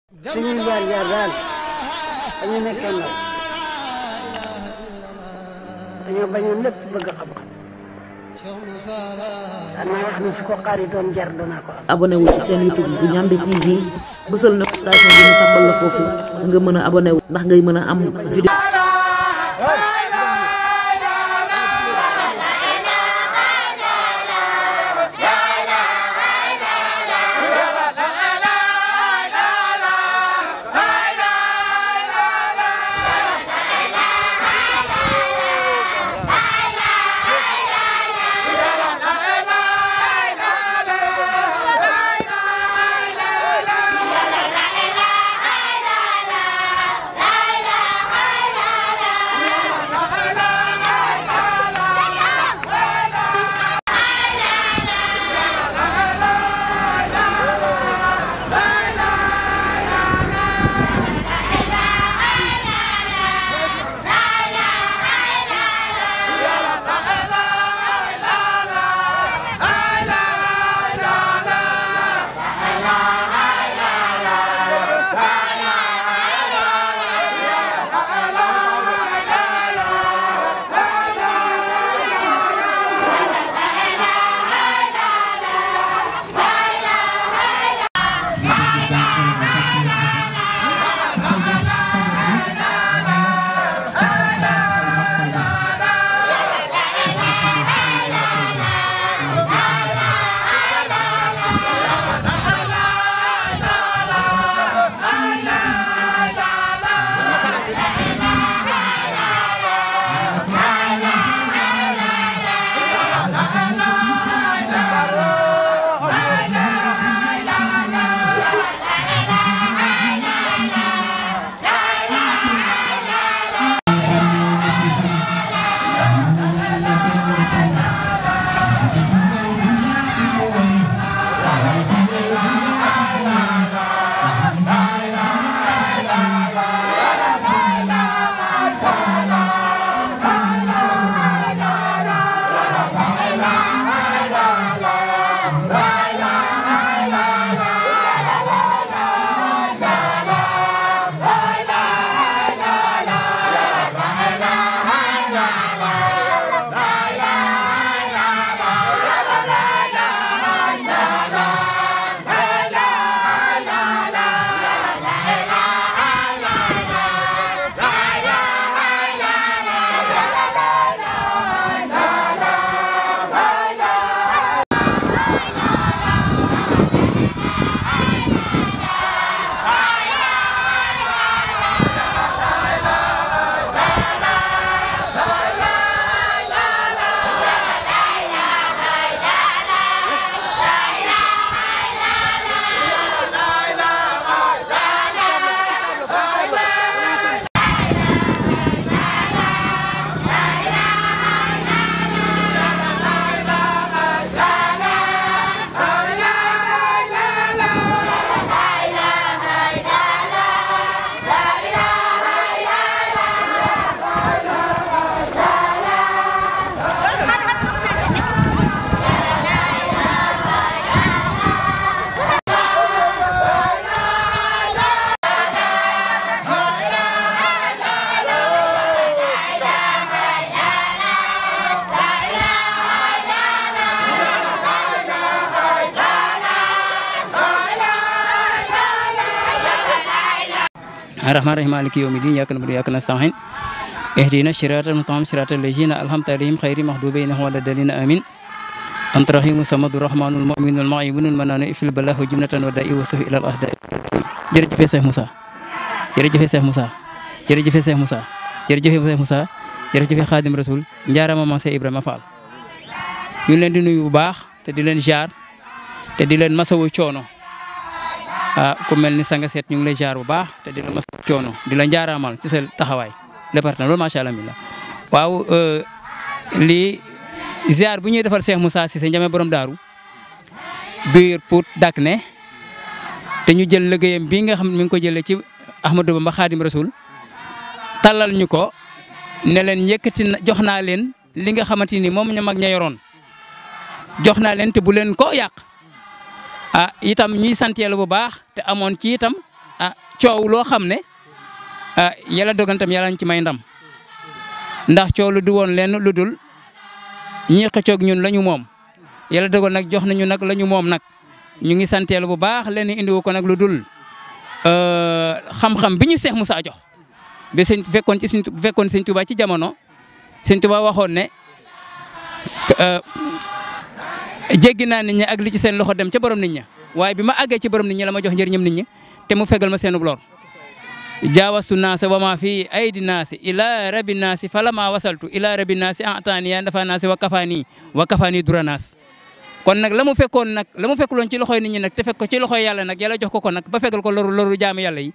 suñuy jaar-jaar daal dañu nekkee ndaw dañoo bañoon lépp bëgg xam-xam xanaa wax ni su ko xaar yi doon jar danaa ko am. abonné wu ci seen YouTube bu Ndiamé TV bësal notification bi ñu tàmbal la foofu nga mën a abonné wu ndax ngay mën a am vidéo. الرحمن الرحيم مالك يوم الدين إياك نعبد وإياك نستعين اهدنا الصراط المستقيم صراط الذين أنعمت عليهم غير المغضوب عليهم ولا الضالين آمين أنت رحيم الصمد الرحمن المؤمن المعين المنان في البلاء جملة ودائي وسوء إلى الأهداء jërëjëf Cheikh Moussa jërëjëf Cheikh Moussa jërëjëf Cheikh Moussa jërëjëf Cheikh Moussa jërëjëf Khadim Rasoul njaarama ma Cheikh Ibrahima Fall ñu leen di nuyu bu baax te di leen jaar te di leen masawu coono ku mel ni sanga seet ñu ngi lay jaar bu baax te di la masawu coono di la njaaramal ci sa taxawaay département loolu macha allah waaw lii ziar bu ñuy defal Cheikh Moussa Cissé Ndiamé borom daaru biir pour dak ne te ñu jël liggéeyam bii nga xam ne mi ngi ko jëlee ci Ahmadou Bamba Khadim Rasoul talal ñu ko ne leen yëkkati jox naa leen li nga xamante ni moom ñu mag ña yoroon jox naa leen te bu leen ko yàq itam ñuy sant Yàlla bu baax te amoon ci itam coow loo xam ne yàlla dogantam yàlla ñu ci may ndam ndax coow lu du woon lenn lu dul ñi xëccoog ñun la ñu moom yàlla dogal nag jox nañu nag la ñu moom nag ñu ngi santeel bu baax leen indiwu ko nag lu dul xam-xam bi ñu Seex Musaa jox bi sëñ fekkoon ci sëñ Tuubaa ci jamono sëñ Tuubaa waxoon ne jéggi naa nit ñi ak li ci seen loxo dem ca borom nit ña waaye bi ma àggee ci borom nit ñi la ma jox njëriñam nit ñi te mu fegal ma seenub lor jaawastu naasa wa ma fi aydi naasi ila rabi naasi falama wasaltu ila rabi naasi ataniya dafa naasi wa kafaani dura naas kon nag la mu fekkuloon ci loxoy nit ñi nag te fekk ko ci loxoy yàlla nag yàlla jox ko nag ba fegal ko loru jaamu yàlla yi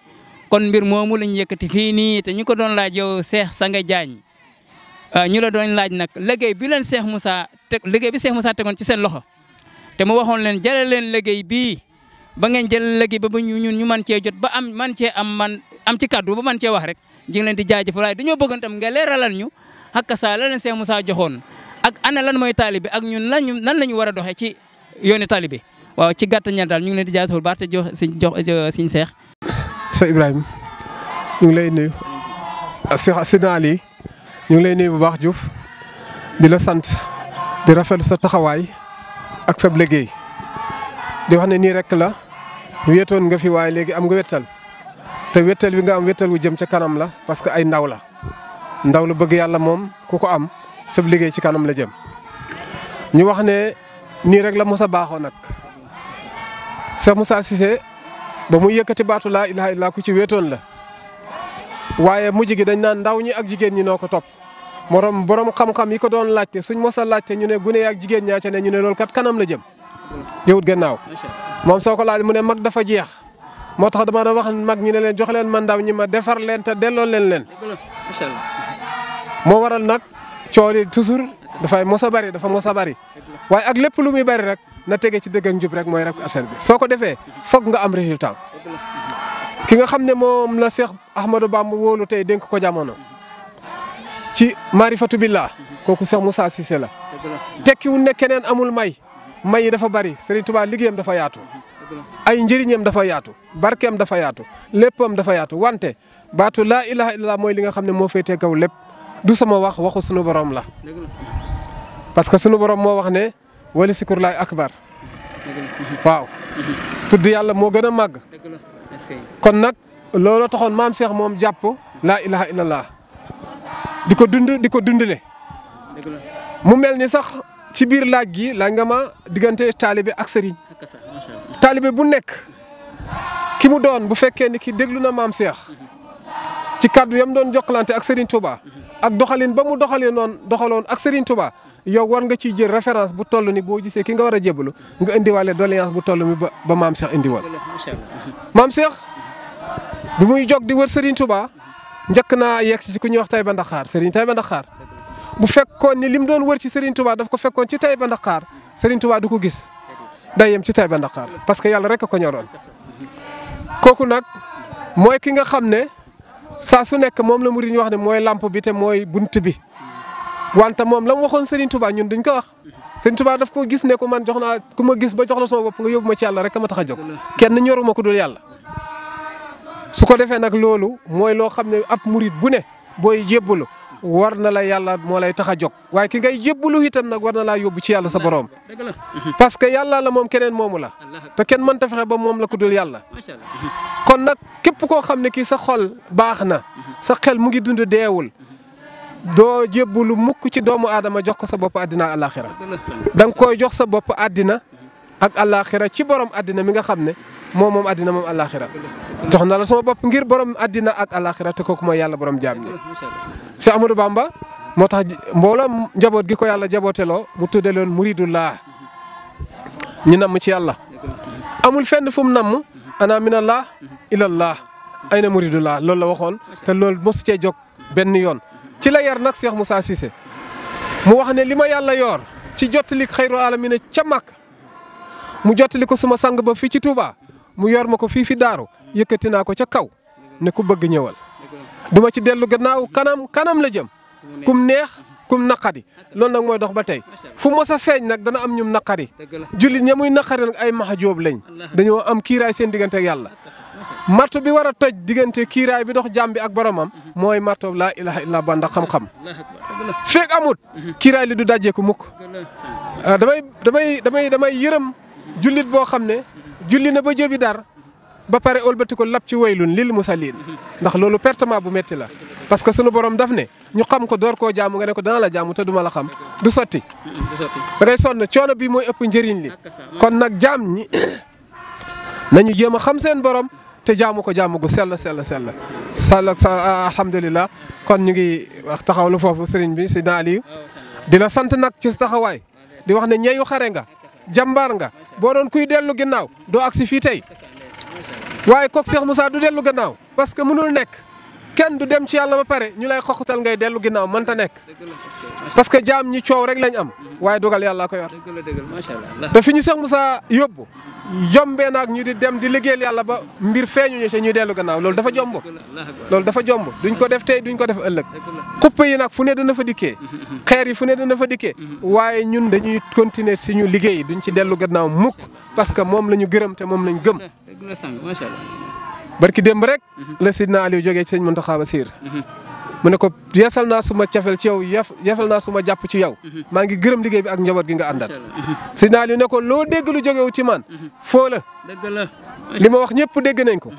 kon mbir moomu lañ yëkkati fii nii te ñu ko doon laaj yow Seex Sanga Jaañ ñu la doon laaj nag liggéey bi leen Seex Musaa tegoon ci seen loxo te mu waxoon leen jëlee leen liggéey bii ba ngeen jël liggéey ba ñun ñu mën cee jot ba am ci kaddu ba mën cee wax rek ñu ngi leen di jaajëfal waaye dañoo bëggoon tam nga leeralal ñu xakka saa la leen Seex Musaa joxoon ak ana lan mooy taalibe ak ñun nan la ñu war a doxee ci yooni taalibe waaw ci gàttal ña daal ñu ngi leen di jaajëfal baax te jox Sëñ Seex. Seex Ibrahima ñu ngi lay nuyu Seex Sidna Ali ñu ngi lay nuyu bu baax Diouf di la sant di rafetlu sa taxawaay ak sa liggéey di wax ne nii rek la wéetoon nga fi waaye léegi am nga wettal te wettal bi nga am wettal wu jëm ca kanam la parce que ay ndaw la bëgg yàlla moom ku ko am sa liggéey ci kanam la jëm. ñu wax ne nii rek la mos a baaxoo nag Seex Musaa Cissé ba muy yëkkati baatu laa ilaaha illallaah ku ci wéetoon la waaye mujj gi dañ naan ndaw ñi ak jigéen ñi noo ko topp. borom xam-xam yi ko doon laajte suñ mos a laajte ñu ne gune ak jigéen ñaa ca ne ñu ne loolu kat kanam la jëm jëwut gannaaw moom soo ko laaj mu ne mag dafa jeex moo tax dama doon wax mag ñi ne leen jox leen ma ndaw ñi ma defar leen te delloo leen moo waral nag coow li toujours dafa mos a bari waaye ak lépp lu muy bari rek na tege ci dëgg ak njub rek mooy rek affaire bi soo ko defee foog nga am résultat ki nga xam ne moom la Seex Ahmadou Bamba wóolu tey dénk ko jamono ci maarifatu billah kooku Seex Musaa Cissé la tekkiwul ne keneen amul may yi dafa bari Serigne Touba liggéeyam dafa yaatu ay njëriñam dafa yaatu barkeem dafa yaatu léppam dafa yaatu wante baatu laa ilaha illallah mooy li nga xam ne moo féetee kaw lépp du sama waxu sunu borom la parce que sunu borom moo wax ne wali sikurlaay akbar waaw tudd yàlla moo gën a màgg kon nag looloo taxoon maam Cheikh moom jàpp laa ilaha illallah di ko dundale mu mel ni sax ci biir laaj gi laaj nga ma diggante taalibe ak sëriñ taalibe bu nekk ki mu doon bu fekkee ni ki déglu na maam Cheikh ci kàddu yam doon jokkalante ak Serigne Touba ak doxalin ba mu doxaloon ak Serigne Touba yow war nga ciy jël référence bu toll ni boo gisee ki nga war a jébbalu nga indiwaale doléance bu toll ni ba maam Cheikh indiwoon. maam Cheikh bi muy jog di wër Serigne Touba njëkk naa yegg si ci ku ñuy wax Taïba Ndaxaar Serigne Taïba Ndaxaar bu fekkoon ni lim doon wër ci Serigne Touba daf ko fekkoon ci Taïba Ndaxaar Serigne Touba du ko gis day yem ci Taïba Ndaxaar parce que yàlla rek a ko ñoroon. kooku nag mooy ki nga xam ne saa su nekk moom la murid ñu wax ne mooy lamp bi te mooy bunt bi wante moom la mu waxoon Serigne Touba ñun duñ ko wax Serigne Touba daf ko gis ne ko man jox naa ku ma gis ba jox la sama bopp nga yóbbu ma ci yàlla rek a ma tax a jóg kenn ñoruma ko dul yàlla. su ko defee nag loolu mooy loo xam ne ab murid bu ne booy jébbalu war na la yàlla moo lay tax a jóg waaye ki ngay jébbalu itam nag war na laa yóbbu ci yàlla sa borom parce que yàlla la moom keneen moomu la te kenn mënta fexe ba moom la ko dul yàlla. kon nag képp koo xam ne kii sa xol baax na sa xel mu ngi dund deewul doo jébbalu mukk ci doomu aadama jox ko sa bopp àddina ak àllaaxira da nga koy jox sa bopp àddina ak àllaaxira ci borom àddina mi nga xam ne moom àddina moom àllaaxira jox na la sama bopp ngir borom àddina ak àllaaxira te kooku mooy yàlla borom jaam ñi. Seex Ahmadou Bamba moo tax mbooloo njaboot gi ko yàlla jabooteloo mu tudde loon muridullah ñu namm ci yàlla amul fenn fu mu namm ana minallah ilallah ayna muridullah loolu la waxoon te loolu mosu cee jóg benn yoon ci la yar nag Seex Musaa Cissé mu wax ne li ma yàlla yor ci jottali xayru alamina ca Makka mu jottali ko suma sang ba fii ci Touba mu yor ma ko fii daaru yëkkati naa ko ca kaw ne ku bëgg ñëwal duma ci dellu gannaaw kanam la jëm kum neex kum naqari loolu nag mooy dox ba tey fu mos a feeñ nag dana am ñum naqari jullit ña muy naqari nag ay maxa jóob lañ dañoo am kiiraay seen diggante ak yàlla marto bi war a toj diggante kiiraay bi dox jàmm bi ak boromam mooy marto laa ilaha illa ba ndax xam-xam feeg amut kiiraay li du dajjeeku mukk damay yërëm jullit boo xam ne julli na ba jëbi dar ba pare ëlbati ko lab ci waylun lil musallin ndax loolu pertement bu metti la parce que sunu borom daf ne ñu xam ko door koo jaamu nga ne ko dana la jaamu te duma la xam du sotti da ngay sonn coono bi mooy ëpp njëriñ li kon nag jaam ñi nañu jéem a xam seen borom te jaamu ko jaamu gu sell alhamdulilah kon ñu ngi wax taxawlu foofu sëriñ bi Sidna Aliou di la sant nag ci taxawaay di wax ne ñeeyu xare nga jàmbaar nga boo doon kuy dellu ginnaaw doo agsi fii tey waaye kook Cheikh Moussa du dellu gannaaw parce que mënul nekk kenn du dem ci yàlla ba pare ñu lay xoxutal ngay dellu ginnaaw mënta nekk parce que jaam ñi coow rek lañ am waaye dogal yàlla ko yor te fi ñu Cheikh Moussa yóbbu jombee naag ñu di dem di liggéeyal yàlla ba mbir feeñu ñu ci ñuy dellu gannaaw loolu dafa jomb duñ ko def tey duñ ko def ëllëg xuppe yi nag fu ne dana fa dikkee xeer yi fu ne dana fa dikkee waaye ñun dañuy continuer suñu liggéey duñ ci dellu gannaaw mukk parce que moom la ñu gërëm te moom lañ gëm barki démb rek la Sidna Aliou jógee ci sëñ Mountakha Bassir mu ne ko yeesal naa suma cafel ci yow yeesal naa suma jàpp ci yow maa ngi gërëm liggéey bi ak njaboot gi nga àndat Sidna Aliou ne ko loo dégg lu jógewu ci man foo la li ma wax ñëpp dégg nañ ko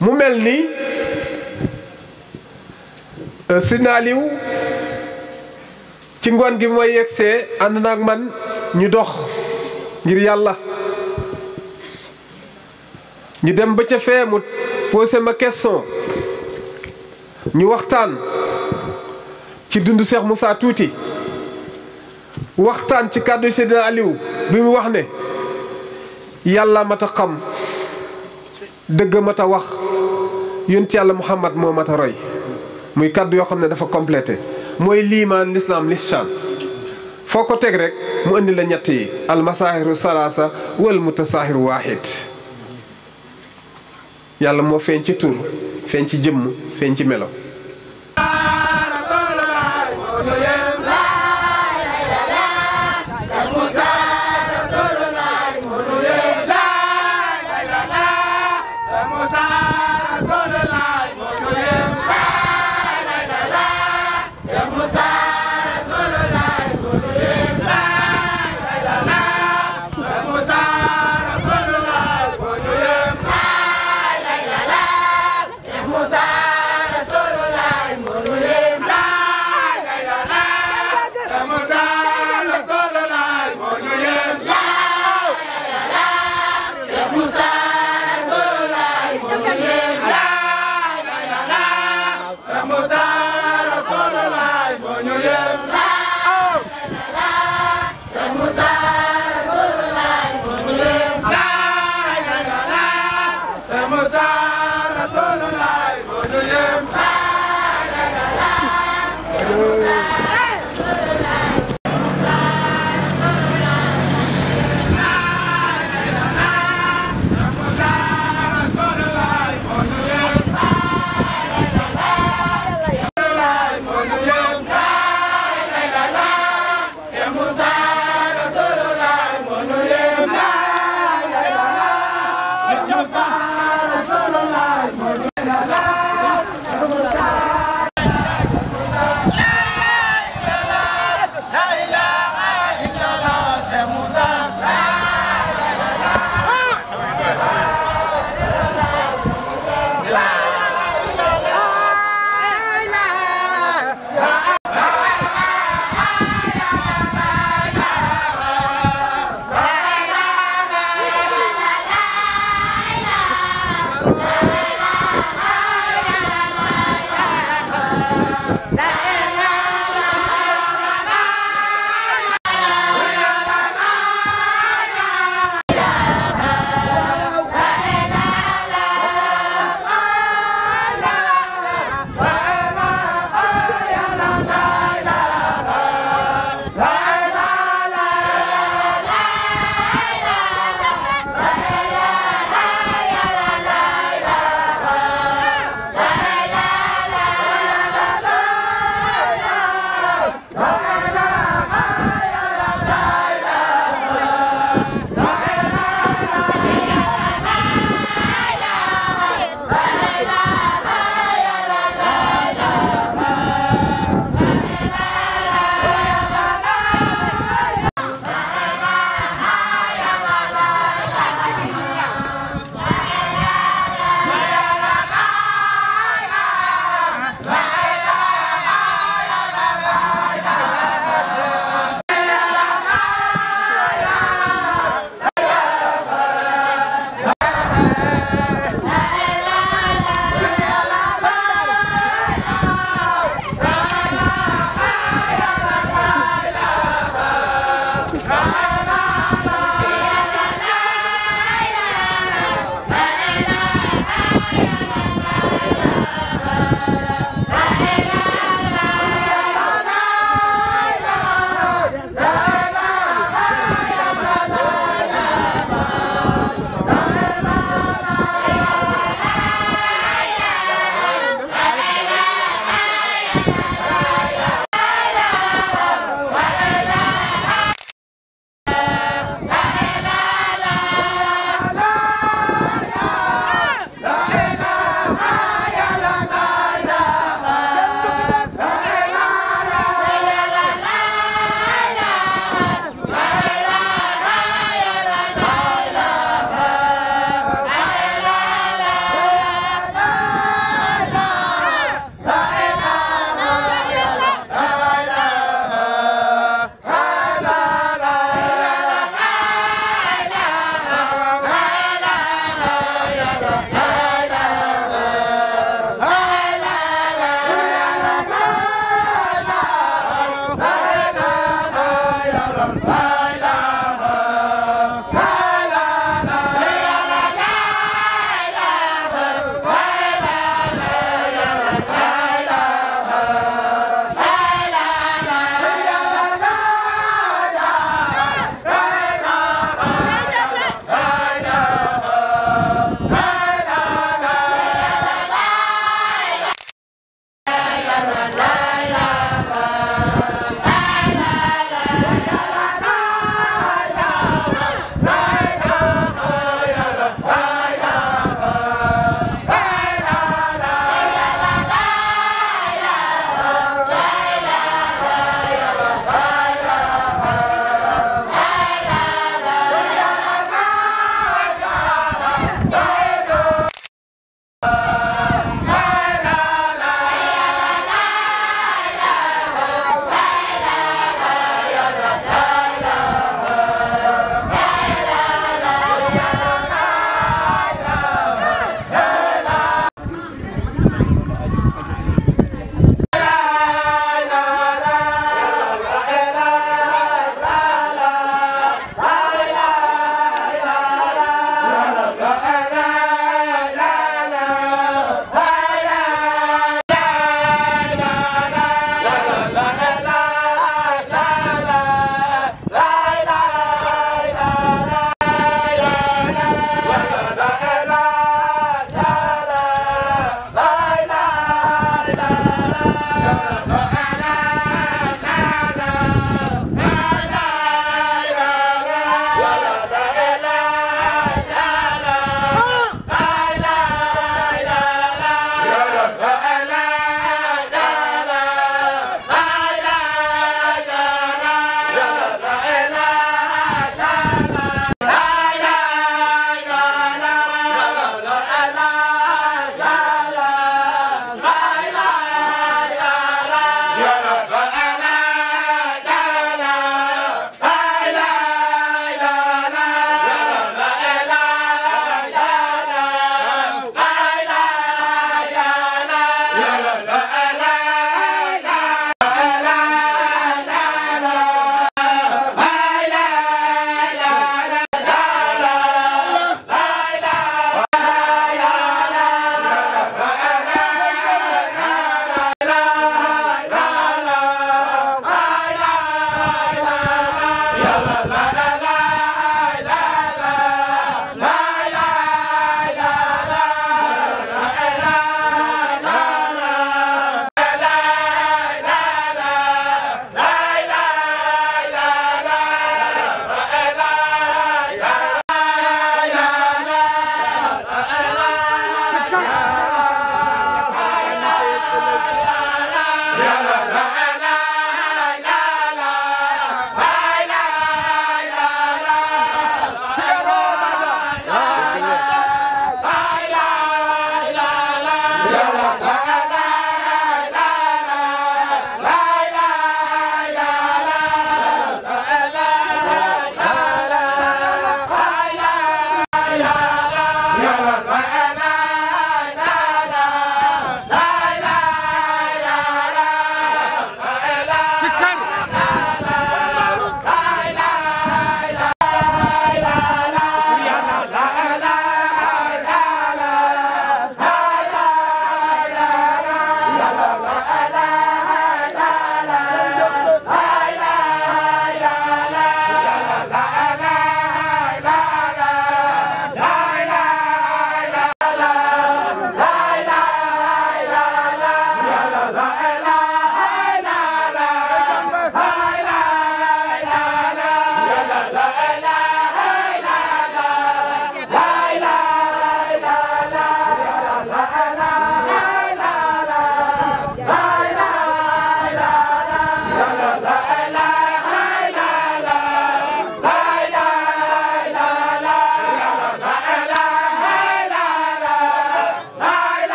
mu mel ni Sidna Aliou ci ngoon gi mooy yegsee ànd naag man ñu dox ngir yàlla ñu dem ba ca fee mu posé ma question ñu waxtaan ci dundu Cheikh Moussa tuuti waxtaan ci kàddu Sidna Aliou bi mu wax ne yàlla mat a xam dëgg mat a wax yonent yàlla Muhammad moo mat a roy muy kàddu yoo xam ne dafa complété mooy liimaan lislaam lihsaan foo ko teg rek mu indi la ñett yi almasaahiru salaasa wal mutasaahiru waahid yàlla moo feeñ ci tur feeñ ci jëmm feeñ ci melo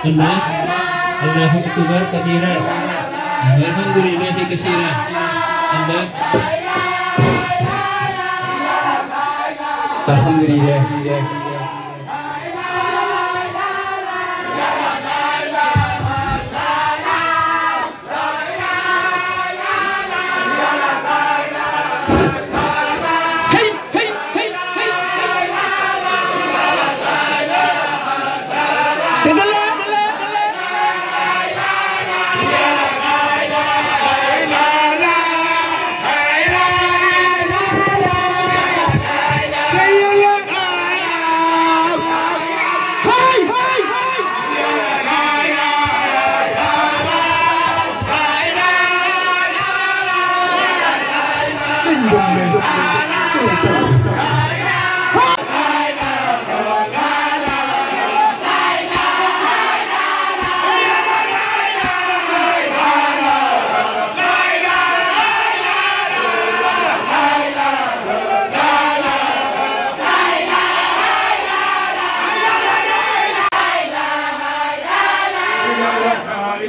الله الله أكبر كثيرا والحمد لله كثيرا الله الحمد لله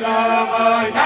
La